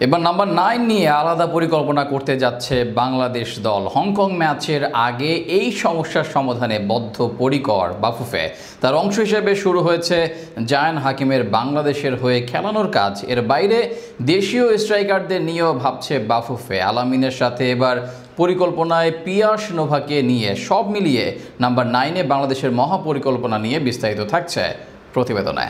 এবার নাম্বার 9 নিয়ে আলাদা পরিকল্পনা করতে যাচ্ছে বাংলাদেশ দল। হংকং ম্যাচের আগে এই সমস্যার সমাধানে বদ্ধপরিকর বাফুফে। তার অংশ হিসেবে শুরু হয়েছে জায়ান হাকিমের বাংলাদেশের হয়ে খেলানোর কাজ। এর বাইরে দেশীয় স্ট্রাইকারদের নিয়েও ভাবছে বাফুফে। আলামিনের সাথে এবার পরিকল্পনায় পিয়াস নোভাকে নিয়ে সব মিলিয়ে নাম্বার 9-এ বাংলাদেশের মহাপরিকল্পনা নিয়ে বিস্তারিত থাকছে প্রতিবেদনে।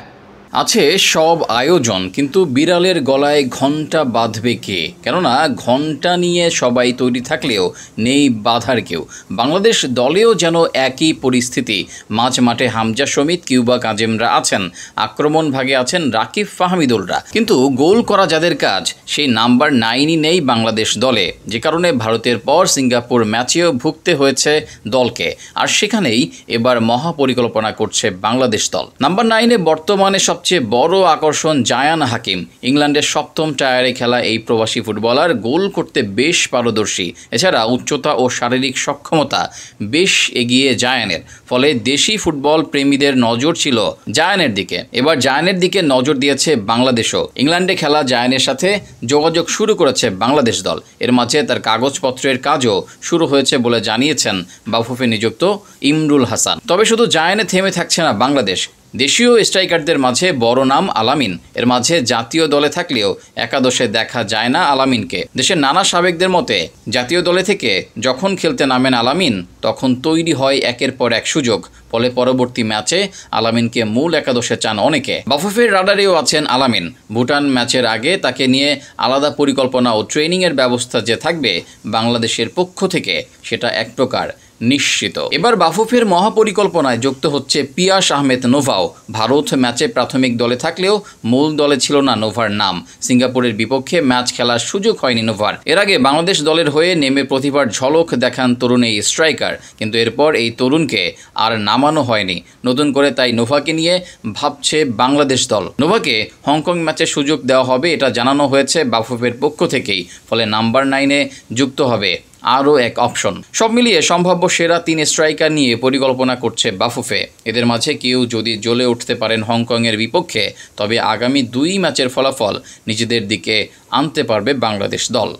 আছে সব আয়োজন, কিন্তু বিড়ালের গলায় ঘণ্টা বাঁধবে কে? কেননা ঘণ্টা নিয়ে সবাই তৈরি থাকলেও নেই বাধার কেউ। বাংলাদেশ দলেও যেন একই পরিস্থিতি। মাঝ মাঠে হামজা সমিত, কিউবা কাজেমরা আছেন, আক্রমণ ভাগে আছেন রাকিব ফাহমিদুলরা, কিন্তু গোল করা যাদের কাজ সেই নাম্বার 9ই নেই বাংলাদেশ দলে। যে কারণে ভারতের পর সিঙ্গাপুর ম্যাচেও ভুগতে হয়েছে দলকে। আর সেখানেই এবার মহাপরিকল্পনা করছে বাংলাদেশ দল। নাম্বার 9-এ বর্তমানে সবচেয়ে বড় আকর্ষণ জায়ান হাকিম। ইংল্যান্ডের 7ম টায়ারে খেলা এই প্রবাসী ফুটবলার গোল করতে বেশ পারদর্শী। এছাড়া উচ্চতা ও শারীরিক সক্ষমতা বেশ এগিয়ে জায়ানের, ফলে দেশি ফুটবল প্রেমীদের নজর ছিল জায়ানের দিকে। এবার জায়ানের দিকে নজর দিয়েছে বাংলাদেশও। ইংল্যান্ডে খেলা জায়ানের সাথে যোগাযোগ শুরু করেছে বাংলাদেশ দল। এর মাঝে তার কাগজপত্রের কাজও শুরু হয়েছে বলে জানিয়েছেন বাফুফে নিযুক্ত ইমরুল হাসান। তবে শুধু জায়ানে থেমে থাকছে না বাংলাদেশ। দেশীয় স্ট্রাইকারদের মাঝে বড় নাম আলামিন। এর মাঝে জাতীয় দলে থাকলেও একাদশে দেখা যায় না আলামিনকে। দেশের নানা সাবেকদের মতে জাতীয় দলে থেকে যখন খেলতে নামেন আলামিন, তখন তৈরি হয় একের পর এক সুযোগ। ফলে পরবর্তী ম্যাচে আলামিনকে মূল একাদশে চান অনেকে। বাফুফের রাডারেও আছেন আলামিন। ভুটান ম্যাচের আগে তাকে নিয়ে আলাদা পরিকল্পনা ও ট্রেনিংয়ের ব্যবস্থা যে থাকবে বাংলাদেশের পক্ষ থেকে, সেটা এক প্রকার নিশ্চিত। এবার বাফুফের মহাপরিকল্পনায় যুক্ত হচ্ছে পিয়াস আহমেদ নোভাও। ভারত ম্যাচে প্রাথমিক দলে থাকলেও মূল দলে ছিল না নোভার নাম। সিঙ্গাপুরের বিপক্ষে ম্যাচ খেলার সুযোগ হয়নি নোভার। এর আগে বাংলাদেশ দলের হয়ে নেমে প্রতিভার ঝলক দেখান তরুণ এই স্ট্রাইকার, কিন্তু এরপর এই তরুণকে আর নামানো হয়নি। নতুন করে তাই নোভাকে নিয়ে ভাবছে বাংলাদেশ দল। নোভাকে হংকং ম্যাচে সুযোগ দেওয়া হবে, এটা জানানো হয়েছে বাফুফের পক্ষ থেকেই। ফলে নাম্বার 9-এ যুক্ত হবে আরও এক অপশন। সব মিলিয়ে সম্ভাব্য সেরা 3 স্ট্রাইকার নিয়ে পরিকল্পনা করছে বাফুফে। এদের মাঝে কেউ যদি জ্বলে উঠতে পারেন হংকংয়ের বিপক্ষে, তবে আগামী 2 ম্যাচের ফলাফল নিজেদের দিকে আনতে পারবে বাংলাদেশ দল।